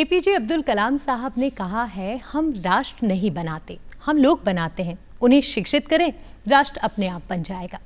APJ Abdul Kalam साहब ने कहा है, हम राष्ट्र नहीं बनाते, हम लोग बनाते हैं। उन्हें शिक्षित करें, राष्ट्र अपने आप बन जाएगा।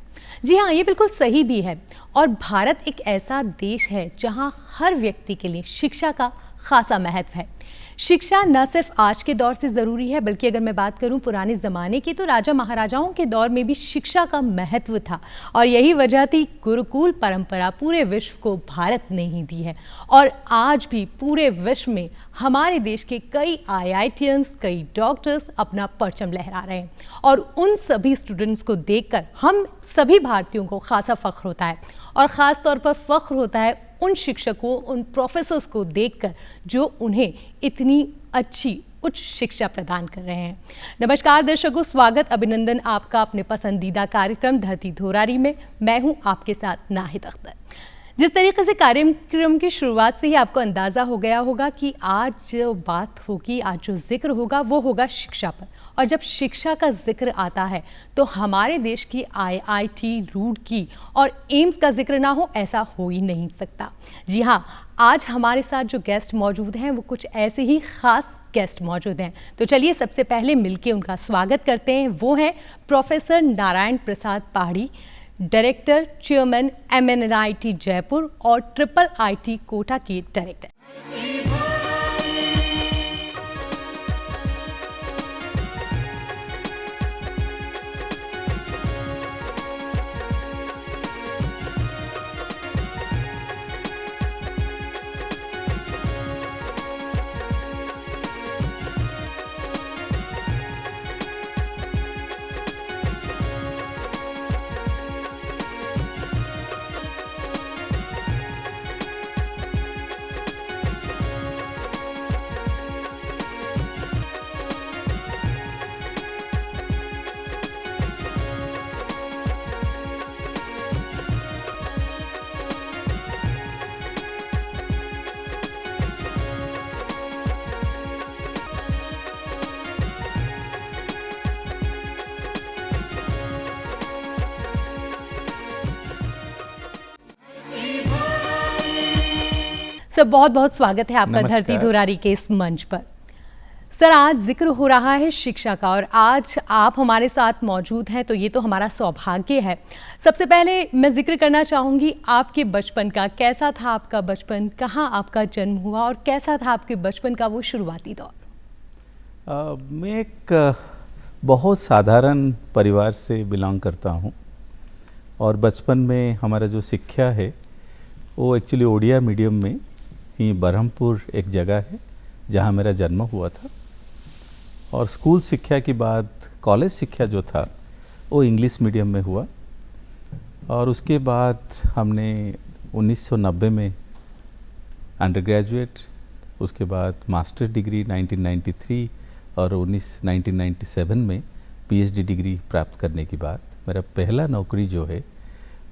जी हाँ, ये बिल्कुल सही भी है। और भारत एक ऐसा देश है जहाँ हर व्यक्ति के लिए शिक्षा का खासा महत्व है। शिक्षा न सिर्फ आज के दौर से ज़रूरी है, बल्कि अगर मैं बात करूं पुराने ज़माने की, तो राजा महाराजाओं के दौर में भी शिक्षा का महत्व था। और यही वजह थी गुरुकुल परंपरा पूरे विश्व को भारत ने ही दी है। और आज भी पूरे विश्व में हमारे देश के कई IITians, कई डॉक्टर्स अपना परचम लहरा रहे हैं। और उन सभी स्टूडेंट्स को देखकर हम सभी भारतीयों को खासा फ़ख्र होता है। और ख़ास तौर पर फ़ख्र होता है उन शिक्षकों, उन प्रोफेसर्स को देखकर जो उन्हें इतनी अच्छी उच्च शिक्षा प्रदान कर रहे हैं। नमस्कार दर्शकों, स्वागत, अभिनंदन आपका अपने पसंदीदा कार्यक्रम धरती धोरारी में। मैं हूं आपके साथ नाहिद अख्तर। जिस तरीके से कार्यक्रम की शुरुआत से ही आपको अंदाज़ा हो गया होगा कि आज जो बात होगी, आज जो जिक्र होगा वो होगा शिक्षा पर। और जब शिक्षा का जिक्र आता है तो हमारे देश की IIT, रूड़की और एम्स का जिक्र ना हो, ऐसा हो ही नहीं सकता। जी हाँ, आज हमारे साथ जो गेस्ट मौजूद हैं वो कुछ ऐसे ही ख़ास गेस्ट मौजूद हैं। तो चलिए सबसे पहले मिलके उनका स्वागत करते हैं। वो हैं प्रोफेसर नारायण प्रसाद पहाड़ी, डायरेक्टर, चेयरमैन MNIT जयपुर और IIIT कोटा के डायरेक्टर। सर, बहुत बहुत स्वागत है आपका धरती धोरारी के इस मंच पर। सर, आज जिक्र हो रहा है शिक्षा का और आज आप हमारे साथ मौजूद हैं, तो ये तो हमारा सौभाग्य है। सबसे पहले मैं जिक्र करना चाहूँगी आपके बचपन का। कैसा था आपका बचपन, कहाँ आपका जन्म हुआ और कैसा था आपके बचपन का वो शुरुआती दौर? मैं एक बहुत साधारण परिवार से बिलोंग करता हूँ और बचपन में हमारा जो शिक्षा है वो एक्चुअली ओडिया मीडियम में ही बरहमपुर एक जगह है जहाँ मेरा जन्म हुआ था। और स्कूल शिक्षा के बाद कॉलेज शिक्षा जो था वो इंग्लिश मीडियम में हुआ। और उसके बाद हमने 1990 में अंडर ग्रेजुएट, उसके बाद मास्टर डिग्री 1993 और 1997 में PhD डिग्री प्राप्त करने के बाद मेरा पहला नौकरी जो है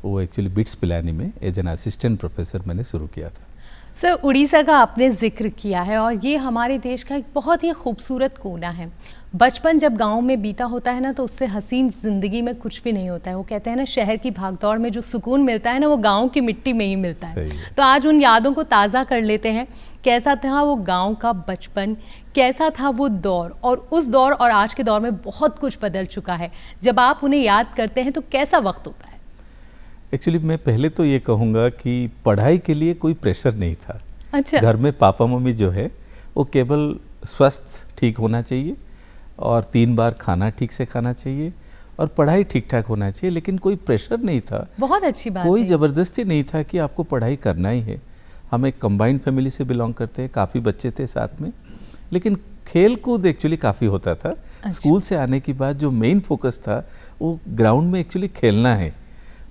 वो एक्चुअली बिट्स पिलानी में एज एन असिस्टेंट प्रोफेसर मैंने शुरू किया था। सर, उड़ीसा का आपने जिक्र किया है और ये हमारे देश का एक बहुत ही खूबसूरत कोना है। बचपन जब गांव में बीता होता है ना, तो उससे हसीन ज़िंदगी में कुछ भी नहीं होता है। वो कहते हैं ना, शहर की भागदौड़ में जो सुकून मिलता है ना, वो गांव की मिट्टी में ही मिलता है। तो आज उन यादों को ताज़ा कर लेते हैं। कैसा था वो गांव का बचपन, कैसा था वो दौर, और उस दौर और आज के दौर में बहुत कुछ बदल चुका है। जब आप उन्हें याद करते हैं तो कैसा वक्त होता है? एक्चुअली मैं पहले तो ये कहूँगा कि पढ़ाई के लिए कोई प्रेशर नहीं था। अच्छा। घर में पापा मम्मी जो है वो केवल स्वस्थ ठीक होना चाहिए और 3 बार खाना ठीक से खाना चाहिए और पढ़ाई ठीक ठाक होना चाहिए, लेकिन कोई प्रेशर नहीं था। बहुत अच्छी बात कोई है। ज़बरदस्ती नहीं था कि आपको पढ़ाई करना ही है। हम एक कंबाइंड फैमिली से बिलोंग करते हैं, काफ़ी बच्चे थे साथ में, लेकिन खेल कूद एक्चुअली काफ़ी होता था। अच्छा। स्कूल से आने के बाद जो मेन फोकस था वो ग्राउंड में एक्चुअली खेलना है।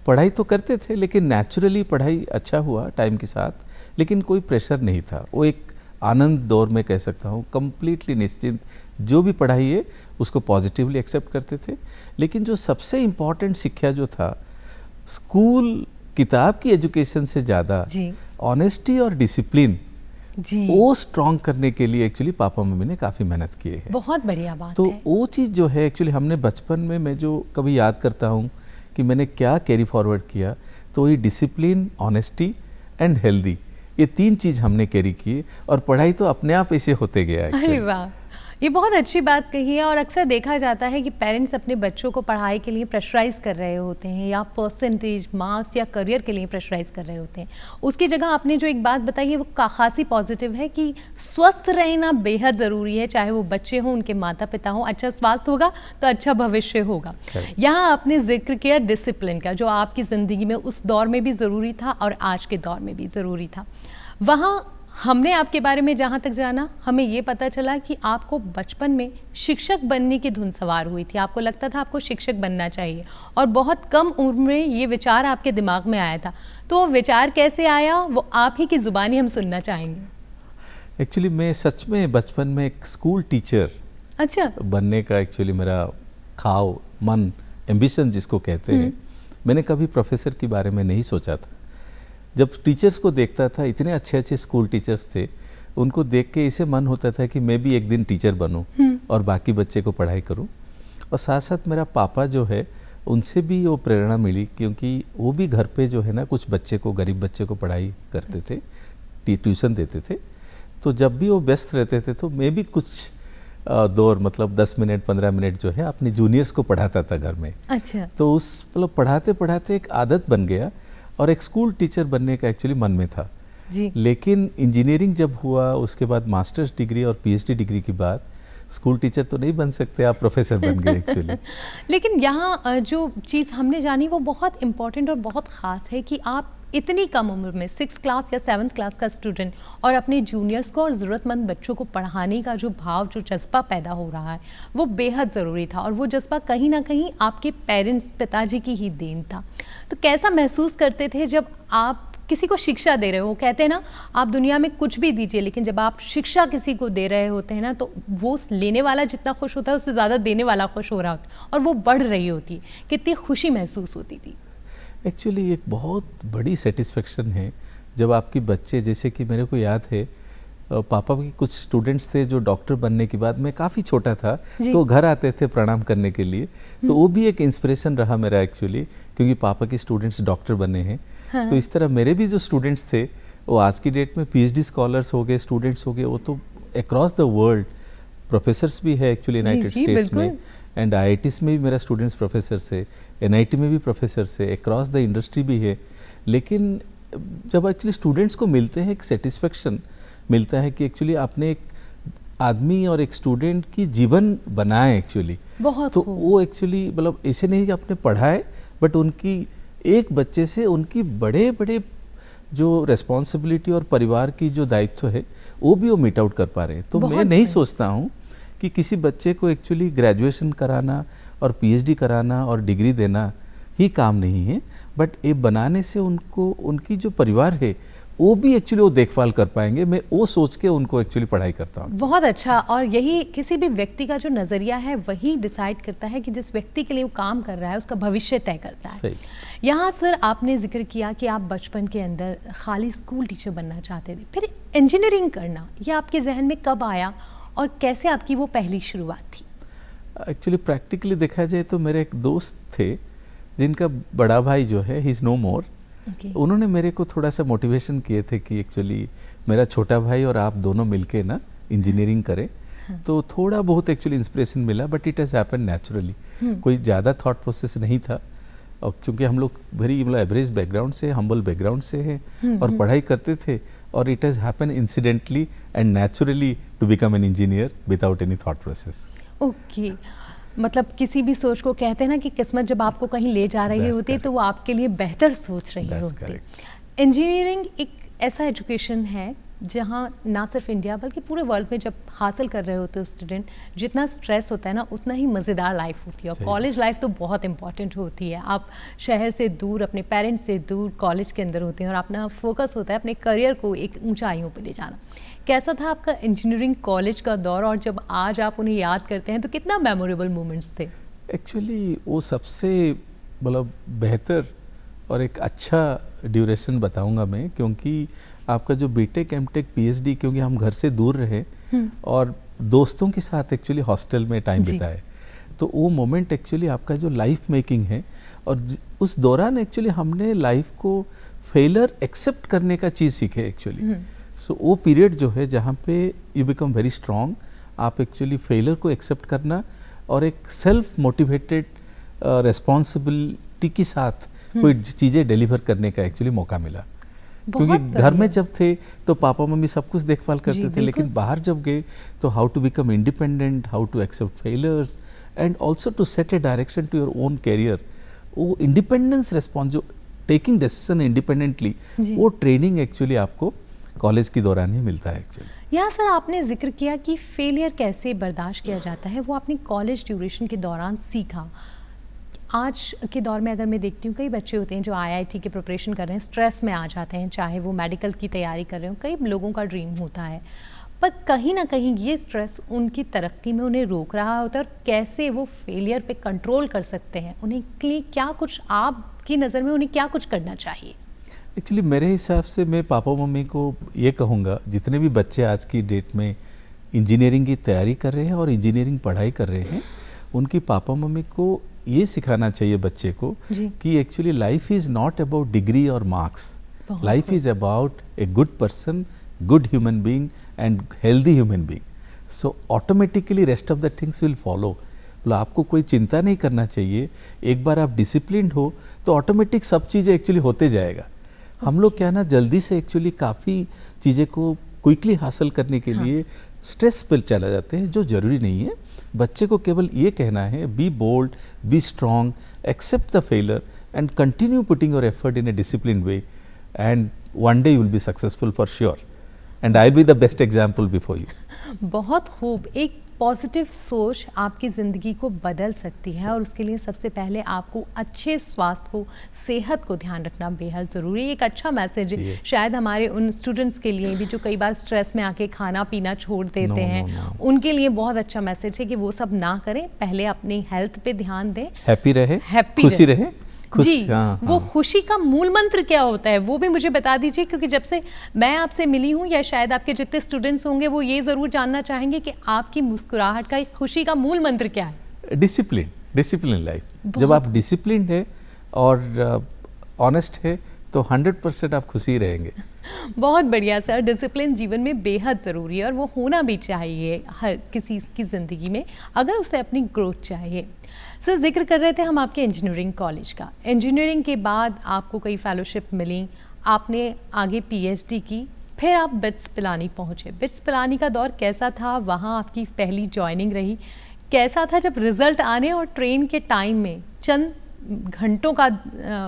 पढ़ाई तो करते थे लेकिन नेचुरली पढ़ाई अच्छा हुआ टाइम के साथ, लेकिन कोई प्रेशर नहीं था। वो एक आनंद दौर में कह सकता हूँ, कम्प्लीटली निश्चिंत, जो भी पढ़ाई है उसको पॉजिटिवली एक्सेप्ट करते थे। लेकिन जो सबसे इम्पॉर्टेंट शिक्षा जो था, स्कूल किताब की एजुकेशन से ज़्यादा ऑनेस्टी और डिसिप्लिन, वो स्ट्रॉन्ग करने के लिए एक्चुअली पापा मम्मी ने काफ़ी मेहनत की है। बहुत बढ़िया बात तो है। वो चीज़ जो है एक्चुअली हमने बचपन में, मैं जो कभी याद करता हूँ कि मैंने क्या कैरी फॉरवर्ड किया, तो ये डिसिप्लिन, ऑनेस्टी एंड हेल्दी, ये 3 चीज़ हमने कैरी की और पढ़ाई तो अपने आप ऐसे होते गया। अरे वाह, ये बहुत अच्छी बात कही है। और अक्सर देखा जाता है कि पेरेंट्स अपने बच्चों को पढ़ाई के लिए प्रेशराइज कर रहे होते हैं या परसेंटेज, मार्क्स या करियर के लिए प्रेशराइज कर रहे होते हैं। उसकी जगह आपने जो एक बात बताई है वो खासी पॉजिटिव है कि स्वस्थ रहना बेहद ज़रूरी है, चाहे वो बच्चे हों, उनके माता पिता हों। अच्छा स्वास्थ्य होगा तो अच्छा भविष्य होगा। यहाँ आपने जिक्र किया डिसिप्लिन का, जो आपकी ज़िंदगी में उस दौर में भी ज़रूरी था और आज के दौर में भी ज़रूरी था। वहाँ हमने आपके बारे में जहाँ तक जाना, हमें ये पता चला कि आपको बचपन में शिक्षक बनने की धुन सवार हुई थी। आपको लगता था आपको शिक्षक बनना चाहिए और बहुत कम उम्र में ये विचार आपके दिमाग में आया था। तो वो विचार कैसे आया, वो आप ही की ज़ुबानी हम सुनना चाहेंगे। एक्चुअली मैं सच में बचपन में एक स्कूल टीचर बनने का एक्चुअली मेरा ख्वाब, मन, एम्बिशन जिसको कहते हैं, मैंने कभी प्रोफेसर के बारे में नहीं सोचा था। जब टीचर्स को देखता था, इतने अच्छे अच्छे स्कूल टीचर्स थे, उनको देख के इसे मन होता था कि मैं भी एक दिन टीचर बनूं और बाकी बच्चे को पढ़ाई करूं। और साथ साथ मेरा पापा जो है, उनसे भी वो प्रेरणा मिली, क्योंकि वो भी घर पे जो है ना कुछ बच्चे को, गरीब बच्चे को पढ़ाई करते थे, ट्यूशन देते थे। तो जब भी वो व्यस्त रहते थे तो मैं भी कुछ दौर, मतलब 10 मिनट 15 मिनट जो है अपने जूनियर्स को पढ़ाता था घर में। अच्छा। तो उस मतलब पढ़ाते पढ़ाते एक आदत बन गया और एक स्कूल टीचर बनने का एक्चुअली मन में था जी। लेकिन इंजीनियरिंग जब हुआ, उसके बाद मास्टर्स डिग्री और पीएचडी डिग्री के बाद स्कूल टीचर तो नहीं बन सकते, आप प्रोफेसर बन गए एक्चुअली। लेकिन यहाँ जो चीज़ हमने जानी वो बहुत इम्पॉर्टेंट और बहुत ख़ास है कि आप इतनी कम उम्र में 6th क्लास या 7th क्लास का स्टूडेंट और अपने जूनियर्स को और ज़रूरतमंद बच्चों को पढ़ाने का जो भाव, जो जज्बा पैदा हो रहा है, वो बेहद ज़रूरी था। और वो जज्बा कहीं ना कहीं आपके पेरेंट्स, पिताजी की ही देन था। तो कैसा महसूस करते थे जब आप किसी को शिक्षा दे रहे हो? कहते हैं ना, आप दुनिया में कुछ भी दीजिए, लेकिन जब आप शिक्षा किसी को दे रहे होते हैं ना, तो वो लेने वाला जितना खुश होता है उससे ज़्यादा देने वाला खुश हो रहा होता है और वो बढ़ रही होती है। कितनी खुशी महसूस होती थी? एक्चुअली एक बहुत बड़ी सेटिस्फेक्शन है जब आपके बच्चे, जैसे कि मेरे को याद है पापा के कुछ स्टूडेंट्स थे जो डॉक्टर बनने के बाद, मैं काफ़ी छोटा था तो घर आते थे प्रणाम करने के लिए, तो वो भी एक इंस्पिरेशन रहा मेरा एक्चुअली, क्योंकि पापा के स्टूडेंट्स डॉक्टर बने हैं। हाँ। तो इस तरह मेरे भी जो स्टूडेंट्स थे वो आज की डेट में पीएचडी स्कॉलर्स हो गए, स्टूडेंट्स हो गए, वो तो अक्रॉस द वर्ल्ड प्रोफेसर्स भी है एक्चुअली यूनाइटेड स्टेट्स में, एंड आईआईटीज़ में भी मेरा स्टूडेंट्स प्रोफेसर से, एनआईटी में भी प्रोफेसर से, अक्रॉस द इंडस्ट्री भी है। लेकिन जब एक्चुअली स्टूडेंट्स को मिलते हैं, एक सेटिस्फेक्शन मिलता है कि एक्चुअली आपने एक आदमी और एक स्टूडेंट की जीवन बनाए एक्चुअली, तो वो एक्चुअली मतलब ऐसे नहीं कि आपने पढ़ाए, बट उनकी एक बच्चे से उनकी बड़े बड़े जो रेस्पॉन्सिबिलिटी और परिवार की जो दायित्व है वो भी वो मीट आउट कर पा रहे हैं। तो मैं नहीं सोचता हूँ कि किसी बच्चे को एक्चुअली ग्रेजुएशन कराना और पीएचडी कराना और डिग्री देना ही काम नहीं है, बट ये बनाने से उनको, उनकी जो परिवार है वो भी एक्चुअली वो देखभाल कर पाएंगे। मैं वो सोच के उनको एक्चुअली पढ़ाई करता हूँ। बहुत अच्छा। और यही किसी भी व्यक्ति का जो नज़रिया है वही डिसाइड करता है कि जिस व्यक्ति के लिए वो काम कर रहा है उसका भविष्य तय करता है। सही। यहाँ सर आपने जिक्र किया कि आप बचपन के अंदर खाली स्कूल टीचर बनना चाहते थे, फिर इंजीनियरिंग करना, ये आपके जहन में कब आया और कैसे आपकी वो पहली शुरुआत थी? एक्चुअली प्रैक्टिकली देखा जाए तो मेरे एक दोस्त थे जिनका बड़ा भाई जो है, ही इज़ नो मोर, उन्होंने मेरे को थोड़ा सा मोटिवेशन किए थे कि एक्चुअली मेरा छोटा भाई और आप दोनों मिलके ना इंजीनियरिंग करें। तो थोड़ा बहुत एक्चुअली इंस्पिरेशन मिला, but it has happen naturally, कोई ज़्यादा थॉट प्रोसेस नहीं था। और क्योंकि हम लोग वेरी मतलब एवरेज बैकग्राउंड से, हम्बल बैकग्राउंड से हैं और पढ़ाई करते थे, और it has happen incidentally and naturally to become an engineer without any thought process. Okay, मतलब किसी भी सोच को कहते हैं ना कि किस्मत जब आपको कहीं ले जा रही होती है तो वो आपके लिए बेहतर सोच रही होती है। इंजीनियरिंग एक ऐसा एजुकेशन है जहाँ ना सिर्फ इंडिया बल्कि पूरे वर्ल्ड में जब हासिल कर रहे होते हो स्टूडेंट, जितना स्ट्रेस होता है ना उतना ही मज़ेदार लाइफ होती है। और कॉलेज लाइफ तो बहुत इंपॉर्टेंट होती है। आप शहर से दूर, अपने पेरेंट्स से दूर कॉलेज के अंदर होते हैं और अपना फोकस होता है अपने करियर को एक ऊंचाइयों पर ले जाना। कैसा था आपका इंजीनियरिंग कॉलेज का दौर, और जब आज आप उन्हें याद करते हैं तो कितना मेमोरेबल मोमेंट्स थे? एक्चुअली वो सबसे मतलब बेहतर और एक अच्छा ड्यूरेशन बताऊंगा मैं, क्योंकि आपका जो बीटेक, एमटेक, पीएचडी, क्योंकि हम घर से दूर रहे और दोस्तों के साथ एक्चुअली हॉस्टल में टाइम बिताए, तो वो मोमेंट एक्चुअली आपका जो लाइफ मेकिंग है, और उस दौरान एक्चुअली हमने लाइफ को फेलर एक्सेप्ट करने का चीज़ सीखे एक्चुअली। सो वो पीरियड जो है जहाँ पे यू बिकम वेरी स्ट्रॉन्ग, आप एक्चुअली फेलर को एक्सेप्ट करना और एक सेल्फ मोटिवेटेड रिस्पॉन्सिबिलिटी के साथ कोई चीज़ें डिलीवर करने का एक्चुअली मौका मिला। क्योंकि घर में जब थे तो पापा मम्मी सब कुछ देखभाल करते थे, लेकिन बाहर जब गए तो how to become independent, how to accept failures and also to set a direction to your own career, वो इंडिपेंडेंस रिस्पॉन्स, जो टेकिंग डिसीजन इंडिपेंडेंटली, वो ट्रेनिंग एक्चुअली आपको कॉलेज के दौरान ही मिलता है एक्चुअली। यहाँ सर आपने जिक्र किया कि फेलियर कैसे बर्दाश्त किया जाता है, वो आपने कॉलेज ड्यूरेशन के दौरान सीखा। आज के दौर में अगर मैं देखती हूँ, कई बच्चे होते हैं जो आईआईटी की प्रिपरेशन कर रहे हैं, स्ट्रेस में आ जाते हैं, चाहे वो मेडिकल की तैयारी कर रहे हो, कई लोगों का ड्रीम होता है, पर कहीं ना कहीं ये स्ट्रेस उनकी तरक्की में उन्हें रोक रहा होता है, और कैसे वो फेलियर पे कंट्रोल कर सकते हैं, उन्हें लिए क्या कुछ आपकी नज़र में उन्हें क्या कुछ करना चाहिए? एक्चुअली मेरे हिसाब से मैं पापा मम्मी को ये कहूँगा, जितने भी बच्चे आज की डेट में इंजीनियरिंग की तैयारी कर रहे हैं और इंजीनियरिंग पढ़ाई कर रहे हैं, उनकी पापा मम्मी को ये सिखाना चाहिए बच्चे को कि actually life is not about degree और marks, life is about a good person, good human being and healthy human being. So automatically rest of the things will follow. मतलब आपको कोई चिंता नहीं करना चाहिए, एक बार आप डिसिप्लिन्ड हो तो ऑटोमेटिक सब चीज़ें एक्चुअली होते जाएगा। हम लोग क्या ना जल्दी से एक्चुअली काफ़ी चीज़ें को क्विकली हासिल करने के लिए स्ट्रेस पर चला जाते हैं, जो ज़रूरी नहीं है। बच्चे को केवल ये कहना है, be bold, be strong, accept the failure and continue putting your effort in a discipline way, and one day you will be successful for sure, and I will be the best example before you. बहुत खूब। एक positive सोच आपकी ज़िंदगी को बदल सकती है, और उसके लिए सबसे पहले आपको अच्छे स्वास्थ्य को, सेहत को ध्यान रखना बेहद ज़रूरी है। एक अच्छा मैसेज है शायद हमारे उन स्टूडेंट्स के लिए भी जो कई बार स्ट्रेस में आके खाना पीना छोड़ देते हैं, उनके लिए बहुत अच्छा मैसेज है कि वो सब ना करें, पहले अपनी हेल्थ पे ध्यान दें, हैप्पी रहे, खुशी रहे। जी, वो खुशी का मूल मंत्र क्या होता है वो भी मुझे बता दीजिए, क्योंकि जब से मैं आपसे मिली हूँ, या शायद आपके जितने स्टूडेंट्स होंगे वो ये ज़रूर जानना चाहेंगे कि आपकी मुस्कुराहट का खुशी का मूल मंत्र क्या है? Discipline, discipline life. जब आप डिसिप्लिन है और ऑनेस्ट है तो 100% आप खुशी रहेंगे। बहुत बढ़िया सर। डिसिप्लिन जीवन में बेहद ज़रूरी है, और वो होना भी चाहिए हर किसी की ज़िंदगी में, अगर उसे अपनी ग्रोथ चाहिए। सर, जिक्र कर रहे थे हम आपके इंजीनियरिंग कॉलेज का। इंजीनियरिंग के बाद आपको कई फेलोशिप मिली, आपने आगे पीएचडी की, फिर आप बिट्स पिलानी पहुँचे। बिट्स पिलानी का दौर कैसा था? वहाँ आपकी पहली जॉइनिंग रही, कैसा था जब रिज़ल्ट आने और ट्रेन के टाइम में चंद घंटों का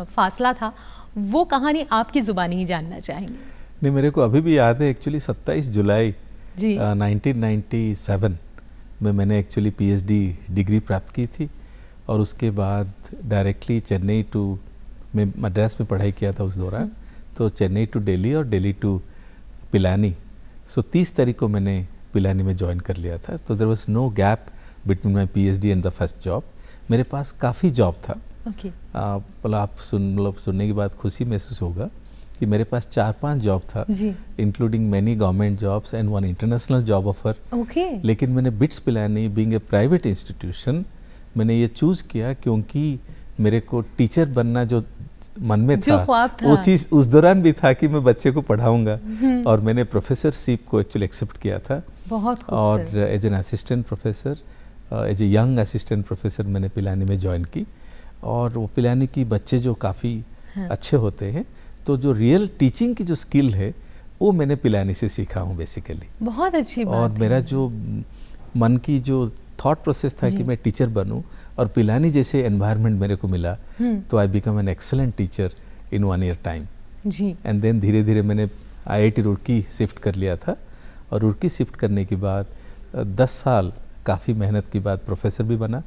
फासला था, वो कहानी आपकी ज़ुबानी ही जानना चाहेंगे। नहीं, मेरे को अभी भी याद है। एक्चुअली 27 जुलाई 1997 में मैंने एक्चुअली पीएचडी डिग्री प्राप्त की थी, और उसके बाद डायरेक्टली चेन्नई टू, मैं मद्रास में पढ़ाई किया था उस दौरान, तो चेन्नई टू दिल्ली और दिल्ली टू पिलानी। सो 30 तारीख को मैंने पिलानी में ज्वाइन कर लिया था। तो there was no gap between my PhD and the first job. मेरे पास काफ़ी जॉब था। मतलब आप सुनने के बाद खुशी महसूस होगा कि मेरे पास 4-5 जॉब था, including many government jobs and one international job offer. लेकिन मैंने bits Pilani being a private institution, मैंने ये चूज़ किया क्योंकि मेरे को टीचर बनना जो मन में था, वो चीज़ उस दौरान भी था कि मैं बच्चे को पढ़ाऊंगा, और मैंने प्रोफेसरशिप को एक्चुअली एक्सेप्ट किया था। और as an assistant professor, as a young assistant professor मैंने पिलानी में ज्वाइन की। और वो पिलानी की बच्चे जो काफ़ी अच्छे होते हैं, तो जो रियल टीचिंग की जो स्किल है वो मैंने पिलानी से सीखा हूँ बेसिकली। बहुत अच्छी बात। और मेरा जो मन की जो थॉट प्रोसेस था कि मैं टीचर बनूं, और पिलानी जैसे एनवायरनमेंट मेरे को मिला, तो I become an excellent teacher in 1 year time. And then धीरे धीरे मैंने आईआईटी रुड़की शिफ्ट कर लिया था, और रुड़की शिफ्ट करने के बाद 10 साल काफ़ी मेहनत के बाद प्रोफेसर भी बना,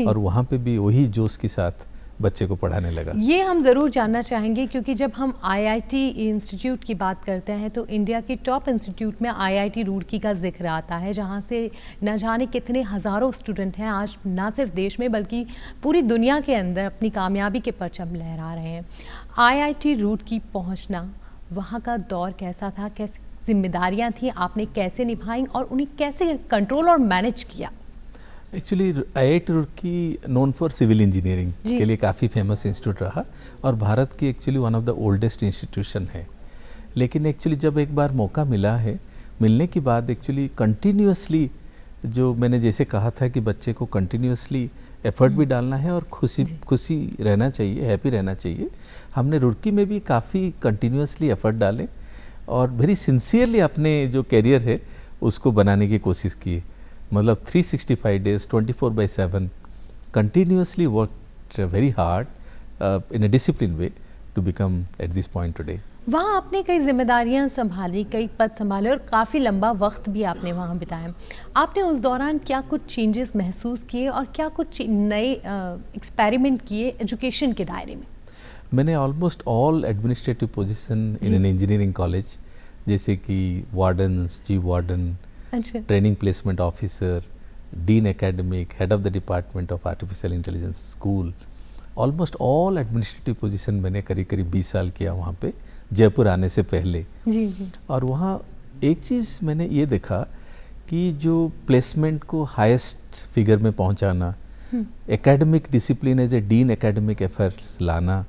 और वहाँ पे भी वही जोश के साथ बच्चे को पढ़ाने लगा। ये हम ज़रूर जानना चाहेंगे, क्योंकि जब हम आईआईटी इंस्टीट्यूट की बात करते हैं तो इंडिया के टॉप इंस्टीट्यूट में आईआईटी रुड़की का जिक्र आता है, जहाँ से न जाने कितने हज़ारों स्टूडेंट हैं आज ना सिर्फ देश में बल्कि पूरी दुनिया के अंदर अपनी कामयाबी के परचम लहरा रहे हैं। आईआईटी रुड़की पहुँचना, वहाँ का दौर कैसा था, कैसी जिम्मेदारियाँ थी, आपने कैसे निभाई और उन्हें कैसे कंट्रोल और मैनेज किया? Actually IIT Roorkee known for civil engineering के लिए काफ़ी फेमस इंस्टीट्यूट रहा और भारत की actually one of the oldest institution है। लेकिन एक्चुअली जब एक बार मौका मिला है, मिलने के बाद एक्चुअली कंटिन्यूअसली, जो मैंने जैसे कहा था कि बच्चे को कंटिन्यूअसली एफर्ट भी डालना है और खुशी रहना चाहिए, हैप्पी रहना चाहिए। हमने रुड़की में भी काफ़ी कंटिन्यूअसली एफर्ट डाले और वेरी सिंसियरली अपने जो कैरियर है उसको बनाने की कोशिश की। मतलब 365 days 24/7 continuously worked very hard in a disciplined way to become at this point today. वहाँ आपने कई जिम्मेदारियां संभाली, कई पद संभाले और काफ़ी लंबा वक्त भी आपने वहाँ बिताया। आपने उस दौरान क्या कुछ चेंजेस महसूस किए और क्या कुछ नए एक्सपेरिमेंट किए एजुकेशन के दायरे में? मैंने almost all administrative position in an engineering college, जैसे कि warden, chief warden, training placement officer, dean academic, head of the department of artificial intelligence school, almost all administrative position मैंने करीब 20 साल किया वहाँ पे, जयपुर आने से पहले। जी। और वहाँ एक चीज़ मैंने ये देखा कि जो प्लेसमेंट को हाईएस्ट फिगर में पहुँचाना, academic discipline as a dean academic efforts लाना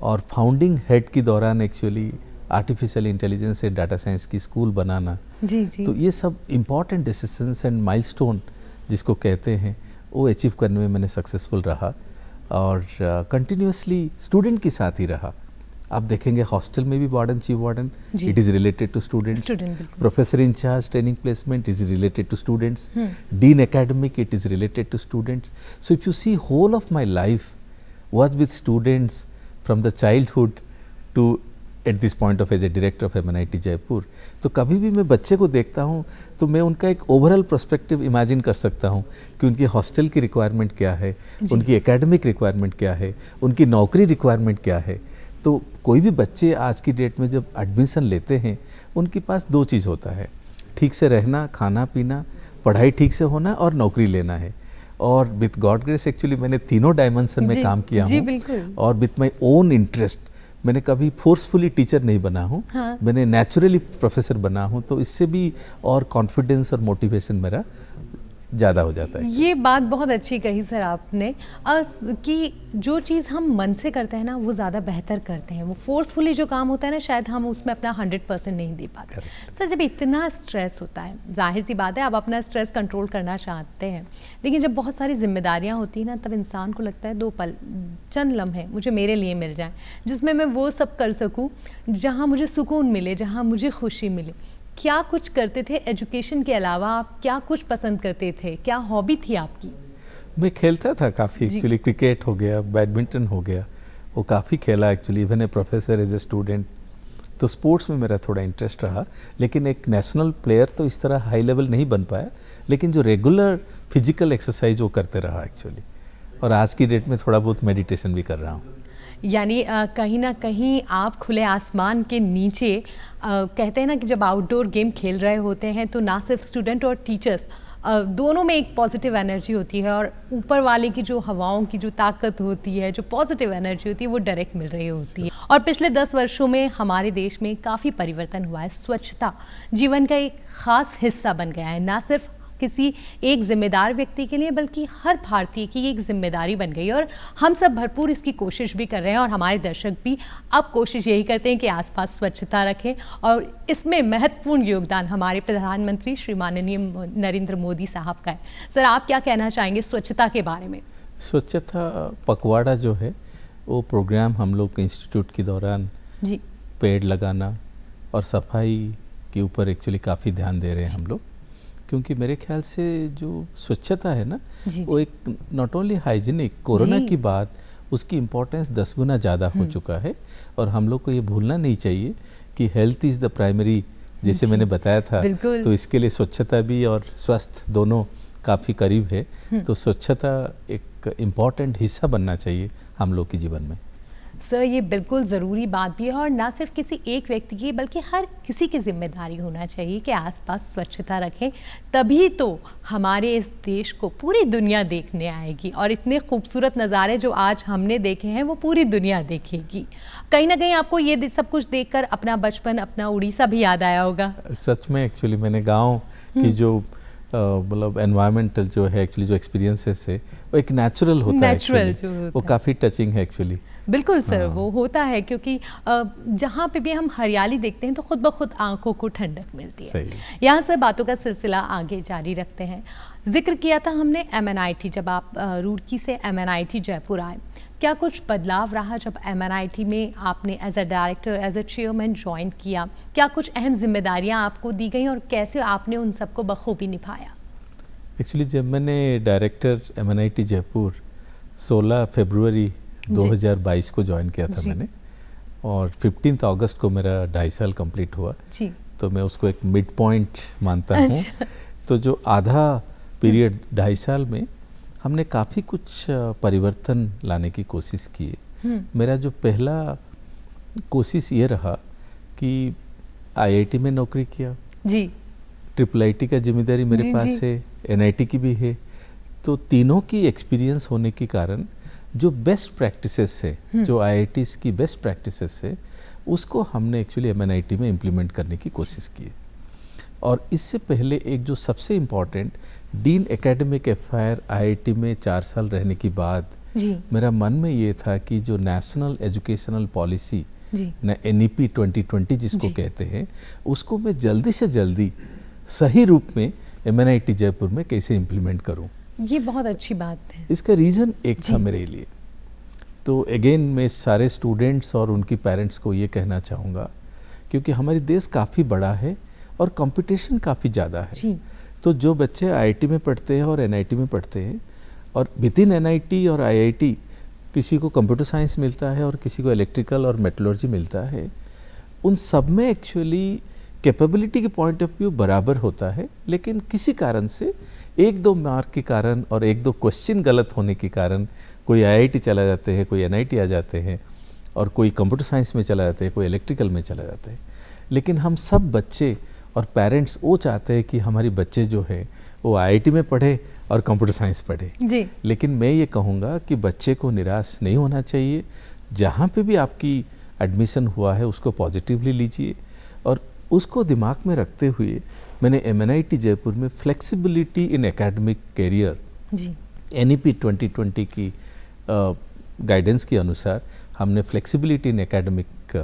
और फाउंडिंग हेड के दौरान एक्चुअली आर्टिफिशियल इंटेलिजेंस से डाटा साइंस की स्कूल बनाना, जी। तो ये सब इम्पॉर्टेंट डिसीजंस एंड माइलस्टोन जिसको कहते हैं वो अचीव करने में मैंने सक्सेसफुल रहा और कंटिन्यूअसली स्टूडेंट के साथ ही रहा। आप देखेंगे हॉस्टल में भी warden, chief warden, it is related to students, professor incharge training placement is related to students, dean academic it is related to students. So if you see whole of my life was with students from the childhood to at this point of as a director of MNIT Jaipur. तो कभी भी मैं बच्चे को देखता हूँ तो मैं उनका एक ओवरऑल पर्सपेक्टिव इमेजिन कर सकता हूँ कि उनकी हॉस्टल की रिक्वायरमेंट क्या है, उनकी एकेडमिक रिक्वायरमेंट क्या है, उनकी नौकरी रिक्वायरमेंट क्या है। तो कोई भी बच्चे आज की डेट में जब एडमिशन लेते हैं उनके पास दो चीज़ होता है, ठीक से रहना, खाना पीना, पढ़ाई ठीक से होना और नौकरी लेना है। और विथ गॉड ग्रेस एक्चुअली मैंने तीनों डायमेंशन में काम किया हूँ और विथ माई ओन इंटरेस्ट। मैंने कभी फोर्सफुली टीचर नहीं बना हूँ, हाँ। मैंने नेचुरली प्रोफेसर बना हूँ, तो इससे भी और कॉन्फिडेंस और मोटिवेशन मेरा ज़्यादा हो जाता है। ये बात बहुत अच्छी कही सर आपने कि जो चीज़ हम मन से करते हैं ना वो ज़्यादा बेहतर करते हैं। वो फोर्सफुली जो काम होता है ना शायद हम उसमें अपना 100% नहीं दे पाते। सर जब इतना स्ट्रेस होता है, जाहिर सी बात है आप अपना स्ट्रेस कंट्रोल करना चाहते हैं, लेकिन जब बहुत सारी जिम्मेदारियाँ होती हैं ना तब इंसान को लगता है दो पल, चंद लम्हे मुझे मेरे लिए मिल जाए जिसमें मैं वो सब कर सकूँ जहाँ मुझे सुकून मिले, जहाँ मुझे खुशी मिले। क्या कुछ करते थे एजुकेशन के अलावा? आप क्या कुछ पसंद करते थे? क्या हॉबी थी आपकी? मैं खेलता था काफ़ी एक्चुअली, क्रिकेट हो गया, बैडमिंटन हो गया, वो काफ़ी खेला actually. Even a professor as a student, तो स्पोर्ट्स में मेरा थोड़ा इंटरेस्ट रहा, लेकिन एक नेशनल प्लेयर तो इस तरह हाई लेवल नहीं बन पाया, लेकिन जो रेगुलर फिजिकल एक्सरसाइज वो करते रहा एक्चुअली। और आज की डेट में थोड़ा बहुत मेडिटेशन भी कर रहा हूँ। यानी कहीं ना कहीं आप खुले आसमान के नीचे कहते हैं ना कि जब आउटडोर गेम खेल रहे होते हैं तो ना सिर्फ स्टूडेंट और टीचर्स दोनों में एक पॉजिटिव एनर्जी होती है और ऊपर वाले की जो हवाओं की जो ताकत होती है, जो पॉजिटिव एनर्जी होती है वो डायरेक्ट मिल रही होती है। और पिछले 10 वर्षों में हमारे देश में काफ़ी परिवर्तन हुआ है। स्वच्छता जीवन का एक ख़ास हिस्सा बन गया है, ना सिर्फ किसी एक जिम्मेदार व्यक्ति के लिए बल्कि हर भारतीय की एक जिम्मेदारी बन गई है। और हम सब भरपूर इसकी कोशिश भी कर रहे हैं और हमारे दर्शक भी अब कोशिश यही करते हैं कि आसपास स्वच्छता रखें। और इसमें महत्वपूर्ण योगदान हमारे प्रधानमंत्री श्री माननीय नरेंद्र मोदी साहब का है। सर आप क्या कहना चाहेंगे स्वच्छता के बारे में? स्वच्छता पखवाड़ा जो है वो प्रोग्राम हम लोग इंस्टीट्यूट के दौरान जी पेड़ लगाना और सफाई के ऊपर एक्चुअली काफ़ी ध्यान दे रहे हैं हम लोग, क्योंकि मेरे ख्याल से जो स्वच्छता है ना वो एक नॉट ओनली हाइजीनिक, कोरोना की बाद उसकी इम्पोर्टेंस 10 गुना ज़्यादा हो चुका है। और हम लोग को ये भूलना नहीं चाहिए कि हेल्थ इज़ द प्राइमरी, जैसे मैंने बताया था, तो इसके लिए स्वच्छता भी और स्वस्थ दोनों काफ़ी करीब है। तो स्वच्छता एक इम्पॉर्टेंट हिस्सा बनना चाहिए हम लोग के जीवन में। सर ये बिल्कुल ज़रूरी बात भी है और ना सिर्फ किसी एक व्यक्ति की बल्कि हर किसी की जिम्मेदारी होना चाहिए कि आसपास स्वच्छता रखें, तभी तो हमारे इस देश को पूरी दुनिया देखने आएगी और इतने खूबसूरत नज़ारे जो आज हमने देखे हैं वो पूरी दुनिया देखेगी। कहीं ना कहीं आपको ये सब कुछ देखकर अपना बचपन, अपना उड़ीसा भी याद आया होगा। सच में एक्चुअली मैंने गाँव की जो मतलब एनवायरमेंटल जो है एक्चुअली जो एक्सपीरियंसेस है वो एक नेचुरल होता है एक्चुअली, वो काफ़ी टचिंग है एक्चुअली। बिल्कुल सर, वो होता है क्योंकि जहाँ पे भी हम हरियाली देखते हैं तो खुद ब खुद आंखों को ठंडक मिलती है। यहाँ से बातों का सिलसिला आगे जारी रखते हैं। जिक्र किया था हमने MNIT, जब आप रुड़की से MNIT जयपुर आए, क्या कुछ बदलाव रहा जब MNIT में आपने as a director, as a chairman join किया? क्या कुछ अहम जिम्मेदारियां आपको दी गई और कैसे आपने उन सबको बखूबी निभाया? एक्चुअली जब मैंने डायरेक्टर MNIT जयपुर 16 फरवरी 2022 को ज्वाइन किया था मैंने, और 15 अगस्त को मेरा 2.5 साल कंप्लीट हुआ जी। तो मैं उसको एक मिड पॉइंट मानता हूँ। तो जो आधा पीरियड 2.5 साल में हमने काफ़ी कुछ परिवर्तन लाने की कोशिश की है। मेरा जो पहला कोशिश ये रहा कि IIT में नौकरी किया जी, IIIT का जिम्मेदारी मेरे पास है, NIT की भी है, तो तीनों की एक्सपीरियंस होने के कारण जो बेस्ट प्रैक्टिसेस है, जो IITs की बेस्ट प्रैक्टिसेस है, उसको हमने एक्चुअली MNIT में इम्प्लीमेंट करने की कोशिश की है। और इससे पहले एक जो सबसे important dean academic affair IIT में 4 साल रहने के बाद मेरा मन में ये था कि जो नेशनल एजुकेशनल पॉलिसी NEP 2020 जिसको कहते हैं, उसको मैं जल्दी से जल्दी सही रूप में MNIT जयपुर में कैसे इम्प्लीमेंट करूं। ये बहुत अच्छी बात है। इसका रीज़न एक था मेरे लिए। तो अगेन मैं सारे स्टूडेंट्स और उनकी पेरेंट्स को ये कहना चाहूँगा, क्योंकि हमारी देश काफ़ी बड़ा है और कंपटीशन काफ़ी ज़्यादा है। तो जो बच्चे IIT में पढ़ते हैं और NIT में पढ़ते हैं, और विद इन NIT और IIT किसी को कंप्यूटर साइंस मिलता है और किसी को इलेक्ट्रिकल और मेटलर्जी मिलता है, उन सब में एक्चुअली कैपेबिलिटी के पॉइंट ऑफ व्यू बराबर होता है, लेकिन किसी कारण से 1-2 मार्क के कारण और 1-2 क्वेश्चन गलत होने के कारण कोई IIT चला जाते हैं, कोई NIT आ जाते हैं, और कोई कंप्यूटर साइंस में चला जाते हैं, कोई इलेक्ट्रिकल में चला जाते हैं। लेकिन हम सब बच्चे और पेरेंट्स वो चाहते हैं कि हमारे बच्चे जो है वो IIT में पढ़े और कंप्यूटर साइंस पढ़े जी। लेकिन मैं ये कहूँगा कि बच्चे को निराश नहीं होना चाहिए। जहाँ पे भी आपकी एडमिशन हुआ है उसको पॉजिटिवली लीजिए, और उसको दिमाग में रखते हुए मैंने MNIT जयपुर में flexibility in academic career NEP 2020 की गाइडेंस के अनुसार हमने फ्लेक्सिबिलिटी इन एकेडमिक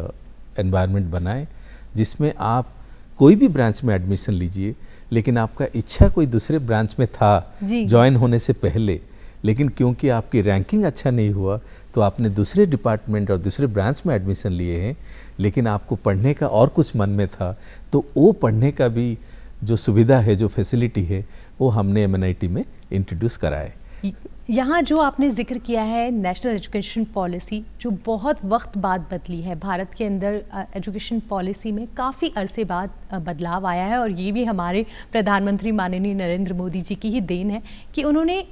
एनवायरनमेंट बनाए, जिसमें आप कोई भी ब्रांच में एडमिशन लीजिए, लेकिन आपका इच्छा कोई दूसरे ब्रांच में था ज्वाइन होने से पहले, लेकिन क्योंकि आपकी रैंकिंग अच्छा नहीं हुआ तो आपने दूसरे डिपार्टमेंट और दूसरे ब्रांच में एडमिशन लिए हैं, लेकिन आपको पढ़ने का और कुछ मन में था, तो वो पढ़ने का भी जो सुविधा है, जो फैसिलिटी है, वो हमने MNIT में इंट्रोड्यूस कराए। यहाँ जो आपने जिक्र किया है नेशनल एजुकेशन पॉलिसी, जो बहुत वक्त बाद बदली है, भारत के अंदर एजुकेशन पॉलिसी में काफ़ी अरसे बाद बदलाव आया है, और ये भी हमारे प्रधानमंत्री माननीय नरेंद्र मोदी जी की ही देन है कि उन्होंने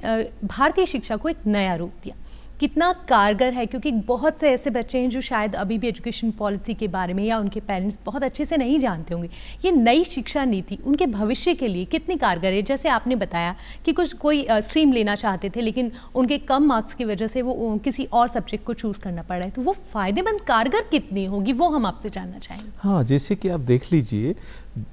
भारतीय शिक्षा को एक नया रूप दिया। कितना कारगर है, क्योंकि बहुत से ऐसे बच्चे हैं जो शायद अभी भी एजुकेशन पॉलिसी के बारे में या उनके पेरेंट्स बहुत अच्छे से नहीं जानते होंगे। ये नई शिक्षा नीति उनके भविष्य के लिए कितनी कारगर है? जैसे आपने बताया कि कोई स्ट्रीम लेना चाहते थे, लेकिन उनके कम मार्क्स की वजह से वो किसी और सब्जेक्ट को चूज़ करना पड़ रहा है, तो वो फ़ायदेमंद कारगर कितनी होगी, वो हम आपसे जानना चाहेंगे। हाँ, जैसे कि आप देख लीजिए,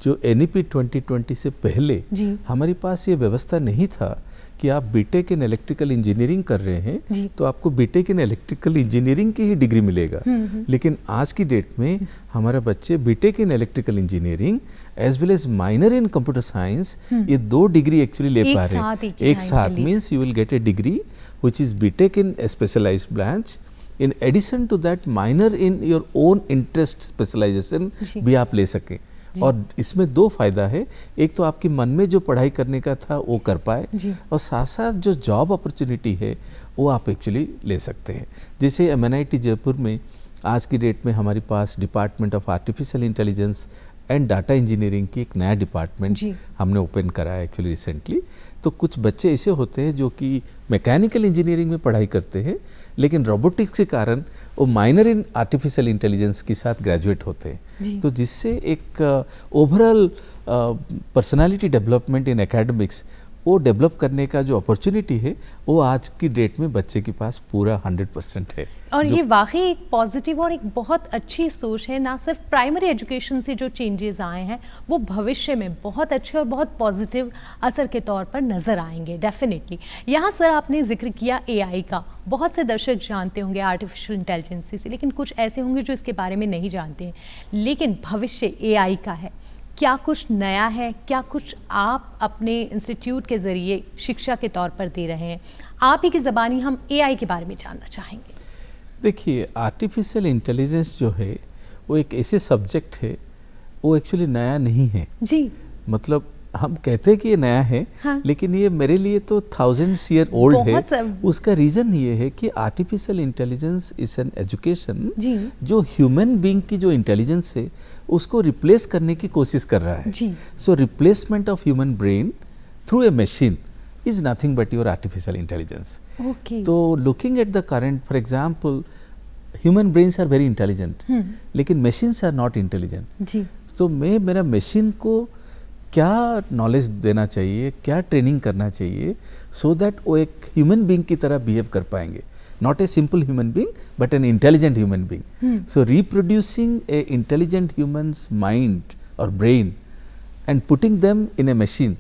जो NEP 2020 से पहले हमारे पास ये व्यवस्था नहीं था कि आप बीटेक इन इलेक्ट्रिकल इंजीनियरिंग कर रहे हैं तो आपको बीटेक इन इलेक्ट्रिकल इंजीनियरिंग की ही डिग्री मिलेगा। लेकिन आज की डेट में हमारे बच्चे BTech in electrical engineering as well as minor in computer science, ये 2 डिग्री एक्चुअली ले पा रहे हैं एक साथ। Means you will get a degree which is BTech in specialised branch, in addition to that minor in your own interest specialisation भी आप ले सकें। और इसमें 2 फायदा है, एक तो आपके मन में जो पढ़ाई करने का था वो कर पाए, और साथ साथ जो जॉब अपॉर्चुनिटी है वो आप एक्चुअली ले सकते हैं। जैसे MNIT जयपुर में आज की डेट में हमारे पास department of artificial intelligence and data engineering की एक नया डिपार्टमेंट हमने ओपन करा है एक्चुअली रिसेंटली। तो कुछ बच्चे ऐसे होते हैं जो कि मैकेनिकल इंजीनियरिंग में पढ़ाई करते हैं, लेकिन रोबोटिक्स के कारण वो माइनर इन आर्टिफिशियल इंटेलिजेंस के साथ ग्रेजुएट होते हैं, तो जिससे एक overall personality development in academics वो डेवलप करने का जो अपॉर्चुनिटी है वो आज की डेट में बच्चे के पास पूरा 100% है। और ये वाकई एक पॉजिटिव और एक बहुत अच्छी सोच है। ना सिर्फ प्राइमरी एजुकेशन से जो चेंजेस आए हैं वो भविष्य में बहुत अच्छे और बहुत पॉजिटिव असर के तौर पर नज़र आएंगे डेफिनेटली। यहाँ सर आपने जिक्र किया एआई का, बहुत से दर्शक जानते होंगे आर्टिफिशियल इंटेलिजेंस से, लेकिन कुछ ऐसे होंगे जो इसके बारे में नहीं जानते हैं। लेकिन भविष्य एआई का है, क्या कुछ नया है, क्या कुछ आप अपने इंस्टीट्यूट के ज़रिए शिक्षा के तौर पर दे रहे हैं? आप ही की ज़बानी हम एआई के बारे में जानना चाहेंगे। देखिए, आर्टिफिशियल इंटेलिजेंस जो है वो एक ऐसे सब्जेक्ट है, वो एक्चुअली नया नहीं है जी। मतलब हम कहते हैं कि ये नया है, हाँ। लेकिन ये मेरे लिए तो थाउजेंड्स ईयर ओल्ड है। उसका रीज़न ये है कि artificial intelligence is an education जो ह्यूमन बीइंग की जो इंटेलिजेंस है उसको रिप्लेस करने की कोशिश कर रहा है। So replacement of human brain through a machine is nothing but your artificial intelligence. Okay. तो looking at the current, for example, human brains are very intelligent, लेकिन machines are not intelligent. जी. तो मैं मेरा machine को क्या knowledge देना चाहिए, क्या ट्रेनिंग करना चाहिए, so that वो एक ह्यूमन बीइंग की तरह बिहेव कर पाएंगे, not a simple human being but an intelligent human being. So reproducing a intelligent human's mind or brain and putting them in a machine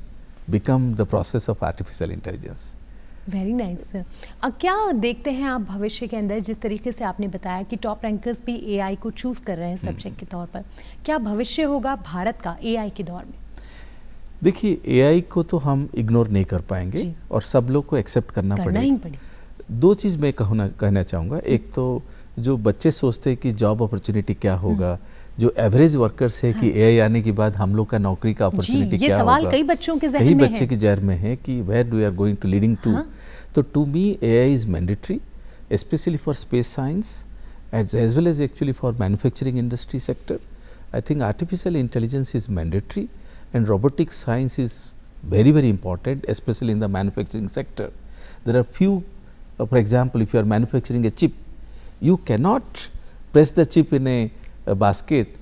become the process of artificial intelligence. Very nice sir. क्या देखते हैं आप भविष्य के अंदर, जिस तरीके से आपने बताया कि टॉप रैंकर्स भी एआई को चूज कर रहे हैं सब्जेक्ट के तौर पर, क्या भविष्य होगा भारत का एआई के दौर में? देखिए, एआई को तो हम इग्नोर नहीं कर पाएंगे और सब लोग को एक्सेप्ट करना पड़ेगा। दो चीज़ मैं कहना चाहूँगा। एक तो जो बच्चे सोचते हैं कि जॉब अपॉर्चुनिटी क्या होगा, जो एवरेज वर्कर्स है कि एआई आने के बाद हम लोग का नौकरी का अपॉर्चुनिटी क्या होगा, ये सवाल कई बच्चों के ज़हन में है। कई बच्चे के ज़हन में है कि where we are going to leading to. तो to me AI is mandatory, specially for space science as well as actually for manufacturing industry sector. I think artificial intelligence is mandatory and robotic science is very, very important, especially in the manufacturing sector. There are few, for example, if you are manufacturing a chip, you cannot press the chip in a basket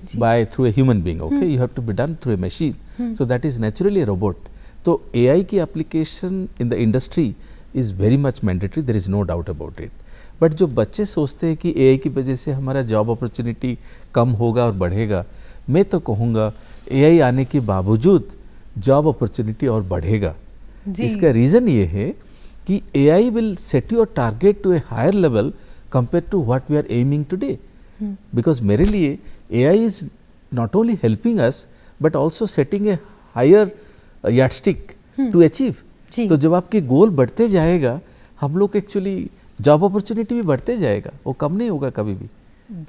through a human being, okay? You have to be done through a machine. So that is naturally a robot. So AI की application in the industry is very much mandatory, there is no doubt about it. But जो बच्चे सोचते हैं कि AI की वजह से हमारा जॉब अपॉर्चुनिटी कम होगा और बढ़ेगा, मैं तो कहूँगा एआई आने के बावजूद जॉब अपॉर्चुनिटी और बढ़ेगा। इसका रीज़न ये है कि AI will set your target to a higher level compare to what we are aiming today. Because मेरे लिए AI is not only helping us but also setting a higher yardstick to achieve. तो जब आपके गोल बढ़ते जाएगा, हम लोग actually job opportunity भी बढ़ते जाएगा, वो कम नहीं होगा कभी भी।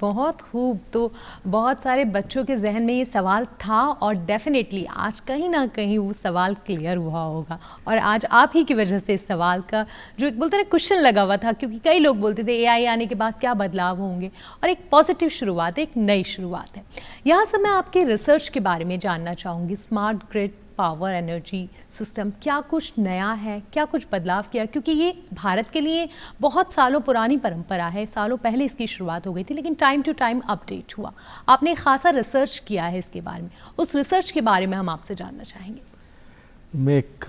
बहुत खूब। तो बहुत सारे बच्चों के जहन में ये सवाल था और डेफिनेटली आज कहीं ना कहीं वो सवाल क्लियर हुआ होगा, और आज आप ही की वजह से इस सवाल का जो एक बोलते हैं क्वेश्चन लगा हुआ था, क्योंकि कई लोग बोलते थे एआई आने के बाद क्या बदलाव होंगे, और एक पॉजिटिव शुरुआत है, एक नई शुरुआत है। यहाँ से मैं आपके रिसर्च के बारे में जानना चाहूँगी। Smart grid power energy system, क्या कुछ नया है, क्या कुछ बदलाव किया? क्योंकि ये भारत के लिए बहुत सालों पुरानी परंपरा है, सालों पहले इसकी शुरुआत हो गई थी, लेकिन टाइम टू टाइम अपडेट हुआ। आपने खासा रिसर्च किया है इसके बारे में, उस रिसर्च के बारे में हम आपसे जानना चाहेंगे। मैं एक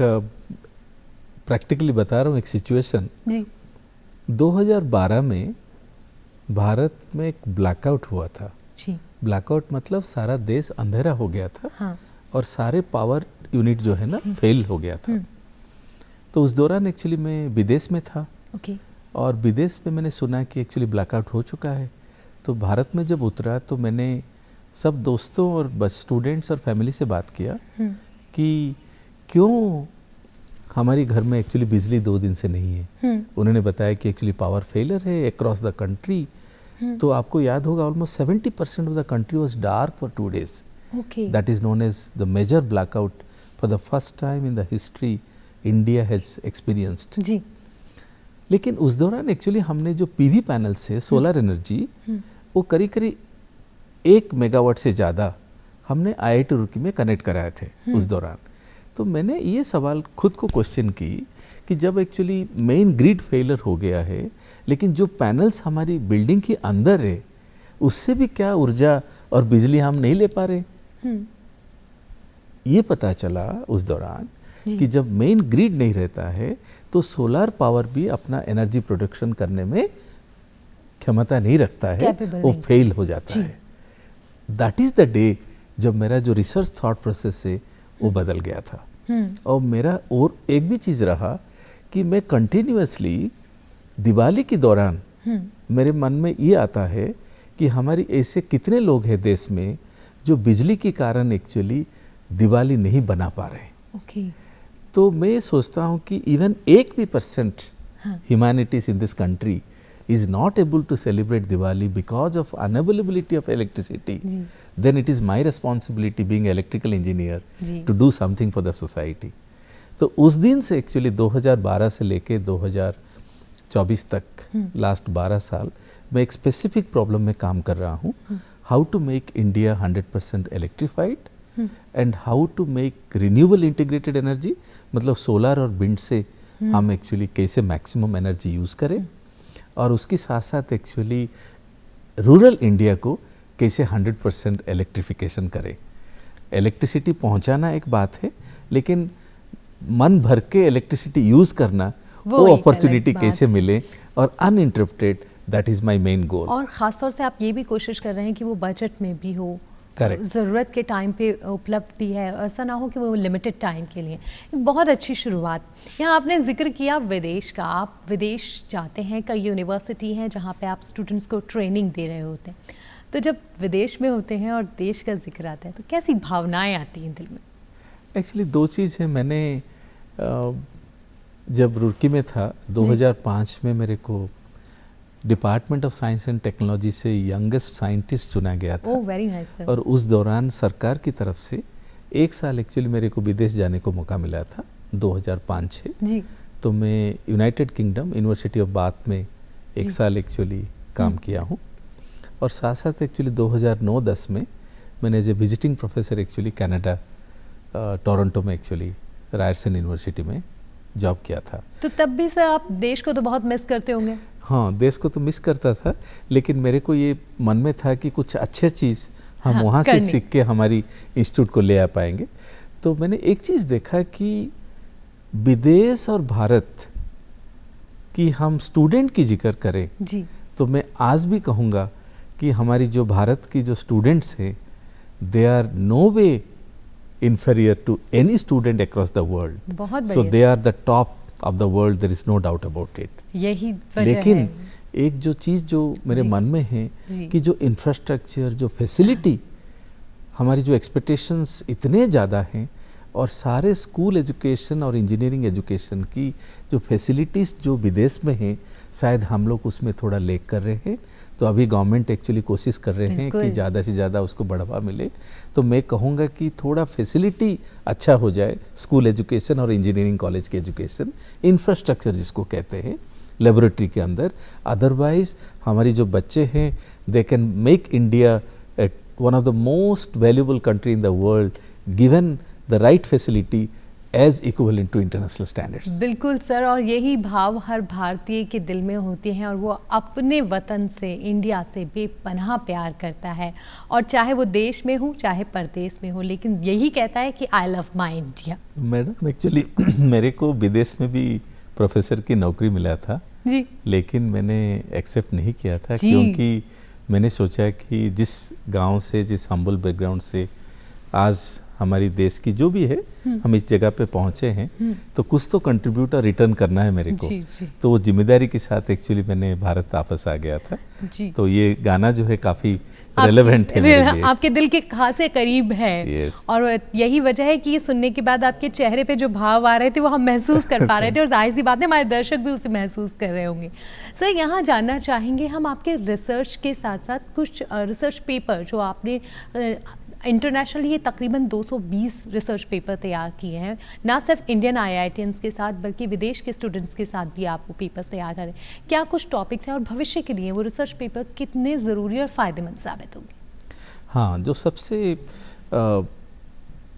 प्रैक्टिकली बता रहा हूँ एक सिचुएशन। 2012 में भारत में एक ब्लैकआउट हुआ था। ब्लैकआउट मतलब सारा देश अंधेरा हो गया था। हाँ। और सारे पावर यूनिट जो है ना फेल हो गया था। तो उस दौरान एक्चुअली मैं विदेश में था। और विदेश में मैंने सुना कि एक्चुअली ब्लैकआउट हो चुका है। तो भारत में जब उतरा तो मैंने सब दोस्तों और बस स्टूडेंट्स और फैमिली से बात किया कि क्यों हमारी घर में एक्चुअली बिजली 2 दिन से नहीं है। उन्होंने बताया कि एक्चुअली पावर फेलियर है अक्रॉस द कंट्री। तो आपको याद होगा almost 70% of the country was dark for 2 days. That is known as the major blackout for the first time in the history India has experienced. जी। लेकिन उस दौरान actually हमने जो पीवी पैनल से सोलर एनर्जी वो करीब 1 मेगावाट से ज़्यादा हमने IIT रुड़की में कनेक्ट कराए थे उस दौरान। तो मैंने ये सवाल खुद को क्वेश्चन की कि जब एक्चुअली मेन ग्रिड फेलियर हो गया है, लेकिन जो पैनल्स हमारी बिल्डिंग के अंदर है उससे भी क्या ऊर्जा और बिजली हम नहीं ले पा रहे। ये पता चला उस दौरान कि जब मेन ग्रिड नहीं रहता है तो सोलर पावर भी अपना एनर्जी प्रोडक्शन करने में क्षमता नहीं रखता है, वो फेल हो जाता है। दैट इज द डे जब मेरा जो रिसर्च थॉट प्रोसेस है वो बदल गया था। और मेरा और एक भी चीज़ रहा कि मैं कंटिन्यूअसली दिवाली के दौरान मेरे मन में ये आता है कि हमारी ऐसे कितने लोग हैं देश में जो बिजली के कारण एक्चुअली दिवाली नहीं बना पा रहे। तो मैं सोचता हूँ कि even 1% humanities in this country is not able to celebrate Diwali because of unavailability of electricity, then it is my responsibility being electrical engineer to do something for the society. तो उस दिन से एक्चुअली 2012 से लेके 2024 तक last 12 साल मैं एक स्पेसिफिक प्रॉब्लम में काम कर रहा हूँ, how to make India 100% electrified and how to make renewable integrated energy, मतलब सोलर और विंड से हम एक्चुअली कैसे मैक्सिमम एनर्जी यूज़ करें और उसके साथ साथ एक्चुअली रूरल इंडिया को कैसे 100% इलेक्ट्रिफिकेशन करें। इलेक्ट्रिसिटी पहुंचाना एक बात है, लेकिन मन भर के इलेक्ट्रिसिटी यूज़ करना वो अपॉर्चुनिटी कैसे मिले और uninterrupted, that is my main goal. और ख़ास तौर से आप ये भी कोशिश कर रहे हैं कि वो बजट में भी हो, करेक्ट, ज़रूरत के टाइम पे उपलब्ध भी है, ऐसा ना हो कि वो लिमिटेड टाइम के लिए। एक बहुत अच्छी शुरुआत। यहाँ आपने जिक्र किया विदेश का, आप विदेश जाते हैं, कई यूनिवर्सिटी हैं जहाँ पे आप स्टूडेंट्स को ट्रेनिंग दे रहे होते हैं, तो जब विदेश में होते हैं और देश का जिक्र आता है तो कैसी भावनाएं आती हैं दिल में? एक्चुअली दो चीज़ है। मैंने जब रुड़की में था 2005 में मेरे को department of science and technology से यंगेस्ट साइंटिस्ट चुना गया था। Very nice sir. और उस दौरान सरकार की तरफ से 1 साल एक्चुअली मेरे को विदेश जाने को मौका मिला था 2005-06 जी। तो मैं United kingdom university of bath में 1 साल एक्चुअली काम किया हूँ और साथ साथ एक्चुअली 2009-10 में मैंने as a visiting professor actually Canada Toronto में एक्चुअली रायरसन यूनिवर्सिटी में जॉब किया था। तो तब भी सर आप देश को तो बहुत मिस करते होंगे? हाँ, देश को तो मिस करता था, लेकिन मेरे को ये मन में था कि कुछ अच्छे चीज़ हम वहाँ से सीख के हमारी इंस्टीट्यूट को ले आ पाएंगे। तो मैंने एक चीज़ देखा कि विदेश और भारत की हम स्टूडेंट की जिक्र करें जी, तो मैं आज भी कहूँगा कि हमारी जो भारत की जो स्टूडेंट्स हैं they are no way inferior to any student across the world. बहुत so they are the top of the world, there is no doubt about it. यही वजह लेकिन है। एक जो चीज़ जो मेरे मन में है कि जो इंफ्रास्ट्रक्चर, जो फैसिलिटी, हमारी जो एक्सपेक्टेशंस इतने ज़्यादा हैं और सारे स्कूल एजुकेशन और इंजीनियरिंग एजुकेशन की जो फैसिलिटीज़ जो विदेश में हैं शायद हम लोग उसमें थोड़ा लेक कर रहे हैं। तो अभी गवर्नमेंट एक्चुअली कोशिश कर रहे हैं कि ज़्यादा से ज़्यादा उसको बढ़ावा मिले। तो मैं कहूँगा कि थोड़ा फैसिलिटी अच्छा हो जाए, स्कूल एजुकेशन और इंजीनियरिंग कॉलेज की एजुकेशन, इंफ्रास्ट्रक्चर जिसको कहते हैं लेबोरेटरी के अंदर। अदरवाइज हमारी जो बच्चे हैं they can make India one of the most valuable country in the world given the right facility as equivalent to international standards. बिल्कुल सर, और यही भाव हर भारतीय के दिल में होते हैं और वो अपने वतन से, इंडिया से बेपनाह प्यार करता है, और चाहे वो देश में हो चाहे परदेश में हो, लेकिन यही कहता है कि I love my India. Madam actually मेरे को विदेश में भी प्रोफेसर की नौकरी मिला था जी, लेकिन मैंने एक्सेप्ट नहीं किया था क्योंकि मैंने सोचा कि जिस गांव से, जिस हम्बल बैकग्राउंड से आज हमारी देश की जो भी है हम इस जगह पे पहुंचे हैं तो कुछ तो कंट्रीब्यूट और रिटर्न करना है मेरे को। तो वो जिम्मेदारी के साथ एक्चुअली मैंने भारत वापस आ गया था। तो ये गाना जो है काफ़ी रेलेवेंट है मेरे लिए, आपके दिल के खासे करीब है। और यही वजह है कि ये सुनने के बाद आपके चेहरे पे जो भाव आ रहे थे वो हम महसूस कर पा रहे थे, और जाहिर सी बात है हमारे दर्शक भी उसे महसूस कर रहे होंगे। सर, यहाँ जानना चाहेंगे हम आपके रिसर्च के साथ साथ कुछ रिसर्च पेपर जो आपने इंटरनेशनल, ये तकरीबन 220 रिसर्च पेपर तैयार किए हैं, ना सिर्फ इंडियन IITians के साथ बल्कि विदेश के स्टूडेंट्स के साथ भी आप वो पेपर्स तैयार करें। क्या कुछ टॉपिक्स हैं और भविष्य के लिए वो रिसर्च पेपर कितने ज़रूरी और फ़ायदेमंद साबित होंगे? हाँ, जो सबसे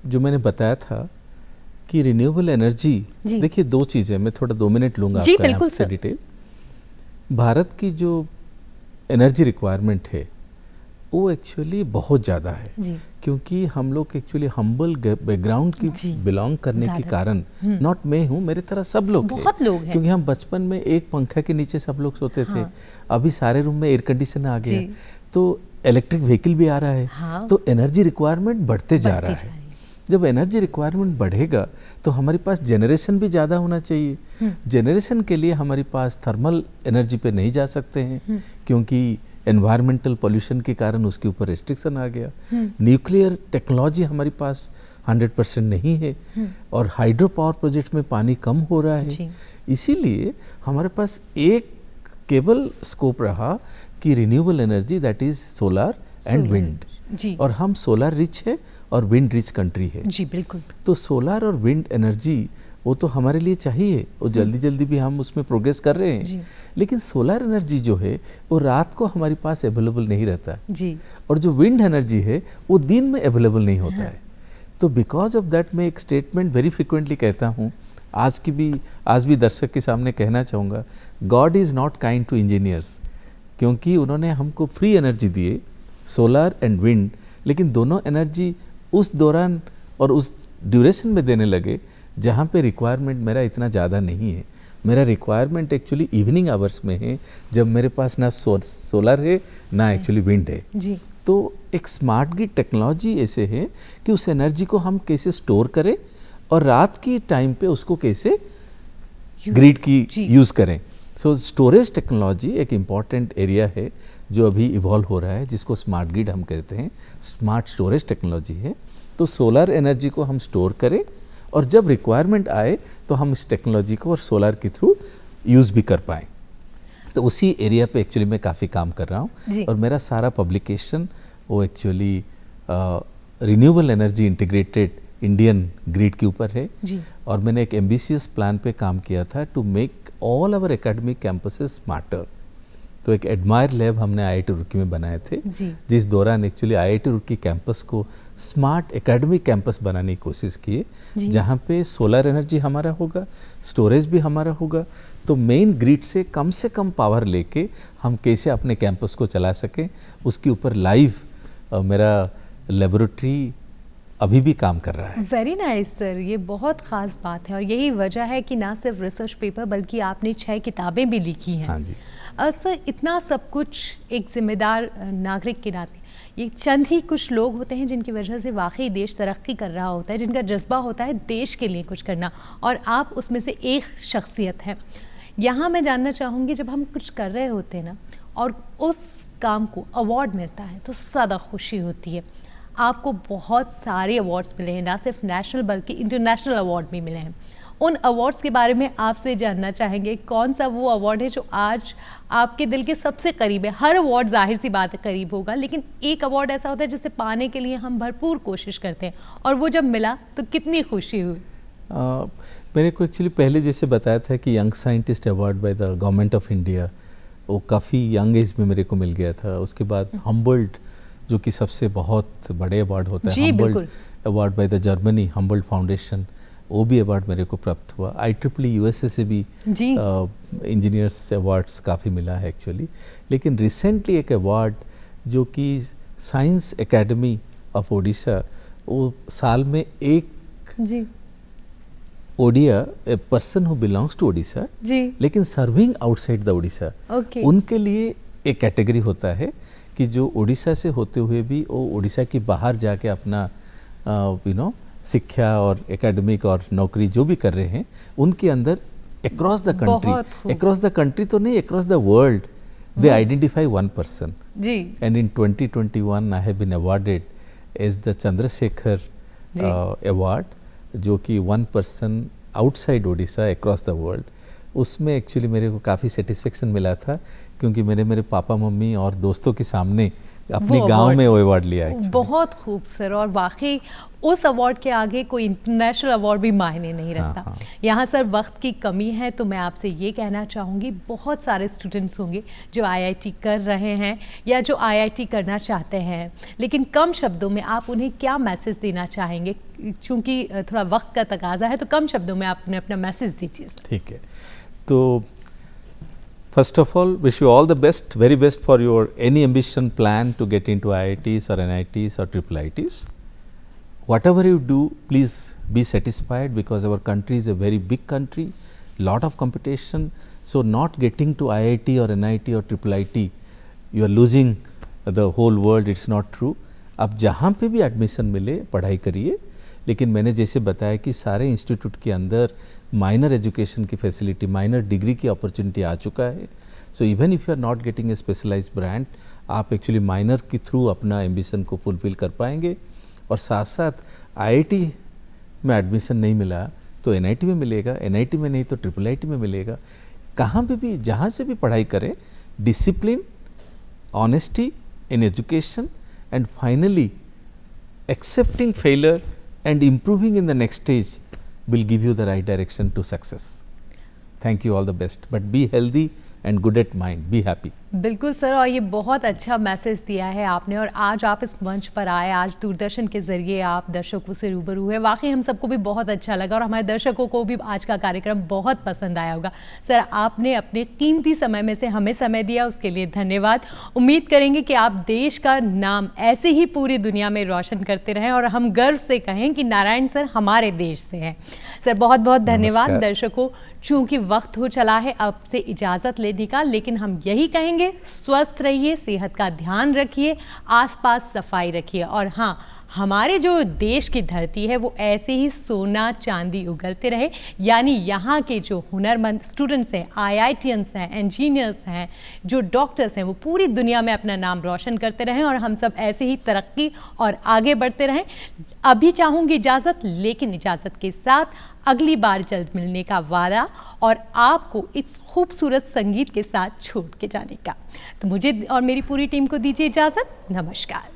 जो मैंने बताया था कि रिन्यूएबल एनर्जी, देखिए दो चीज़ें, मैं थोड़ा 2 मिनट लूँगा आपका यहाँ से डिटेल। भारत की जो एनर्जी रिक्वायरमेंट है वो एक्चुअली बहुत ज़्यादा है जी। क्योंकि हम लोग एक्चुअली हम्बल बैकग्राउंड की बिलोंग करने के कारण, नॉट मैं हूँ, मेरे तरह सब लोग बहुत लोग हैं। क्योंकि हम बचपन में एक पंखा के नीचे सब लोग सोते थे। अभी सारे रूम में एयर कंडीशन आ गया, तो इलेक्ट्रिक व्हीकल भी आ रहा है, तो एनर्जी रिक्वायरमेंट बढ़ते जा रहा है। जब एनर्जी रिक्वायरमेंट बढ़ेगा तो हमारे पास जनरेशन भी ज़्यादा होना चाहिए। जनरेशन के लिए हमारे पास थर्मल एनर्जी पे नहीं जा सकते हैं क्योंकि एनवायरमेंटल पोल्यूशन के कारण उसके ऊपर रेस्ट्रिक्शन आ गया। न्यूक्लियर टेक्नोलॉजी हमारे पास 100% नहीं है और हाइड्रो पावर प्रोजेक्ट में पानी कम हो रहा है। इसीलिए हमारे पास एक केवल स्कोप रहा कि renewable energy, that is solar and wind. और हम सोलर रिच है और विंड रिच कंट्री है। जी बिल्कुल। तो सोलर और विंड एनर्जी वो तो हमारे लिए चाहिए, वो जल्दी जल्दी भी हम उसमें प्रोग्रेस कर रहे हैं। लेकिन सोलर एनर्जी जो है वो रात को हमारे पास अवेलेबल नहीं रहता जी। और जो विंड एनर्जी है वो दिन में अवेलेबल नहीं होता है। तो बिकॉज ऑफ दैट मैं एक स्टेटमेंट वेरी फ्रिक्वेंटली कहता हूँ, आज भी दर्शक के सामने कहना चाहूँगा, God is not kind to engineers, क्योंकि उन्होंने हमको फ्री एनर्जी दिए, सोलर एंड विंड, लेकिन दोनों एनर्जी उस दौरान और उस ड्यूरेशन में देने लगे जहाँ पे रिक्वायरमेंट मेरा इतना ज़्यादा नहीं है। मेरा रिक्वायरमेंट एक्चुअली इवनिंग आवर्स में है, जब मेरे पास ना सोलर है ना एक्चुअली विंड है जी। तो एक स्मार्ट ग्रिड टेक्नोलॉजी ऐसे है कि उस एनर्जी को हम कैसे स्टोर करें और रात की टाइम पे उसको कैसे ग्रिड की यूज़ करें। सो स्टोरेज टेक्नोलॉजी एक इम्पॉर्टेंट एरिया है जो अभी इवॉल्व हो रहा है, जिसको स्मार्ट ग्रिड हम कहते हैं। स्मार्ट स्टोरेज टेक्नोलॉजी है, तो सोलर एनर्जी को हम स्टोर करें और जब रिक्वायरमेंट आए तो हम इस टेक्नोलॉजी को और सोलर के थ्रू यूज़ भी कर पाएँ। तो उसी एरिया पे एक्चुअली मैं काफ़ी काम कर रहा हूँ और मेरा सारा पब्लिकेशन वो actually renewable energy integrated Indian grid के ऊपर है जी। और मैंने एक एम्बिशियस प्लान पे काम किया था to make all our academic campuses smarter. तो एक एडमायर लैब हमने IIT रुड़की में बनाए थे, जिस दौरान एक्चुअली IIT रुड़की कैंपस को स्मार्ट एकेडमिक कैंपस बनाने की कोशिश किए, जहाँ पे सोलर एनर्जी हमारा होगा, स्टोरेज भी हमारा होगा। तो मेन ग्रिड से कम पावर लेके हम कैसे अपने कैंपस को चला सकें, उसके ऊपर लाइव मेरा लेबोरेटरी अभी भी काम कर रहा है। वेरी नाइस सर, ये बहुत ख़ास बात है और यही वजह है कि ना सिर्फ रिसर्च पेपर बल्कि आपने 6 किताबें भी लिखी हैं। हाँ जी। सर, इतना सब कुछ एक जिम्मेदार नागरिक के नाते, ये चंद ही कुछ लोग होते हैं जिनकी वजह से वाकई देश तरक्की कर रहा होता है, जिनका जज्बा होता है देश के लिए कुछ करना, और आप उसमें से एक शख्सियत है। यहाँ मैं जानना चाहूँगी, जब हम कुछ कर रहे होते हैं ना और उस काम को अवार्ड मिलता है तो सबसे ज़्यादा खुशी होती है। आपको बहुत सारे अवार्ड्स मिले हैं, ना सिर्फ नेशनल बल्कि इंटरनेशनल अवार्ड भी मिले हैं। उन अवार्ड्स के बारे में आपसे जानना चाहेंगे, कौन सा वो अवार्ड है जो आज आपके दिल के सबसे करीब है? हर अवार्ड जाहिर सी बात है करीब होगा, लेकिन एक अवार्ड ऐसा होता है जिसे पाने के लिए हम भरपूर कोशिश करते हैं, और वो जब मिला तो कितनी खुशी हुई? मेरे को एक्चुअली पहले जैसे बताया था कि young scientist award by the government of India, वो काफ़ी यंग एज में मेरे को मिल गया था। उसके बाद हम्बल्ट, जो कि सबसे बहुत बड़े अवार्ड होता है, Humboldt award by the Germany Humboldt foundation, वो भी अवार्ड मेरे को प्राप्त हुआ। IEEE USA से भी इंजीनियर्स अवार्ड्स काफ़ी मिला है एक्चुअली। लेकिन रिसेंटली एक अवार्ड जो कि साइंस एकेडमी ऑफ ओडिशा, वो साल में एक Odia, a person who belongs to Odisha लेकिन सर्विंग आउटसाइड द ओडिशा, उनके लिए एक कैटेगरी होता है कि जो ओडिशा से होते हुए भी वो ओडिशा के बाहर जाके अपना शिक्षा और एकेडमिक और नौकरी जो भी कर रहे हैं, उनके अंदर अक्रॉस द कंट्री तो नहीं, across the world they identify one person. And in 2021 I have been awarded as the Chandrashekhar award, जो कि one person outside Odisha across the world. उसमें एक्चुअली मेरे को काफ़ी सेटिस्फेक्शन मिला था, क्योंकि मेरे पापा मम्मी और दोस्तों के सामने अपने गांव में वो अवार्ड लिया है। बहुत खूब सर, और वाकई उस अवार्ड के आगे कोई इंटरनेशनल अवार्ड भी मायने नहीं रखता। यहाँ सर वक्त की कमी है, तो मैं आपसे ये कहना चाहूँगी, बहुत सारे स्टूडेंट्स होंगे जो IIT कर रहे हैं या जो IIT करना चाहते हैं, लेकिन कम शब्दों में आप उन्हें क्या मैसेज देना चाहेंगे? क्योंकि थोड़ा वक्त का तकाजा है, तो कम शब्दों में आप अपना मैसेज दीजिए। ठीक है, तो First of all, wish you all the best, very best for your any ambition plan to get into IITs or NITs or IIITs. Whatever you do, please be satisfied, because our country is a very big country, lot of competition. So, not getting to IIT or NIT or IIIT, you are losing the whole world. It's not true. अब जहाँ पे भी admission मिले पढ़ाई करिए, लेकिन मैंने जैसे बताया कि सारे इंस्टीट्यूट के अंदर माइनर एजुकेशन की फैसिलिटी, माइनर डिग्री की अपॉर्चुनिटी आ चुका है. So even if you are not getting a specialised brand, आप एक्चुअली माइनर के थ्रू अपना एम्बिशन को फुलफिल कर पाएंगे. और साथ साथ IIT में एडमिशन नहीं मिला तो NIT में मिलेगा, NIT में नहीं तो IIIT में मिलेगा. कहाँ पे भी जहाँ से भी पढ़ाई करें, discipline, honesty in education, and finally accepting failure and improving in the next stage will give you the right direction to success. Thank you, all the best, but be healthy and good at mind, be happy. बिल्कुल sir, और ये बहुत अच्छा message दिया है आपने, और आज आप इस मंच पर आए, आज दूरदर्शन के ज़रिए आप दर्शकों से रूबरू हुए, वाकई हम सबको भी बहुत अच्छा लगा और हमारे दर्शकों को भी आज का कार्यक्रम बहुत पसंद आया होगा. सर, आपने अपने कीमती समय में से हमें समय दिया, उसके लिए धन्यवाद. उम्मीद करेंगे कि आप देश का नाम ऐसे ही पूरी दुनिया में रोशन करते रहें और हम गर्व से कहें कि नारायण सर हमारे देश से हैं. सर, बहुत बहुत धन्यवाद. दर्शकों, चूँकि वक्त हो चला है अब से इजाज़त लेने का, लेकिन हम यही कहेंगे, स्वस्थ रहिए, सेहत का ध्यान रखिए, आसपास सफाई रखिए, और हाँ, हमारे जो देश की धरती है वो ऐसे ही सोना चांदी उगलते रहे. यानी यहाँ के जो हुनरमंद स्टूडेंट्स हैं, IITians हैं, इंजीनियर्स हैं, जो डॉक्टर्स हैं, वो पूरी दुनिया में अपना नाम रोशन करते रहें और हम सब ऐसे ही तरक्की और आगे बढ़ते रहें. अभी चाहूँगी इजाज़त, लेकिन इजाज़त के साथ अगली बार जल्द मिलने का वादा और आपको इस खूबसूरत संगीत के साथ छोड़ के जाने का. तो मुझे और मेरी पूरी टीम को दीजिए इजाज़त. नमस्कार.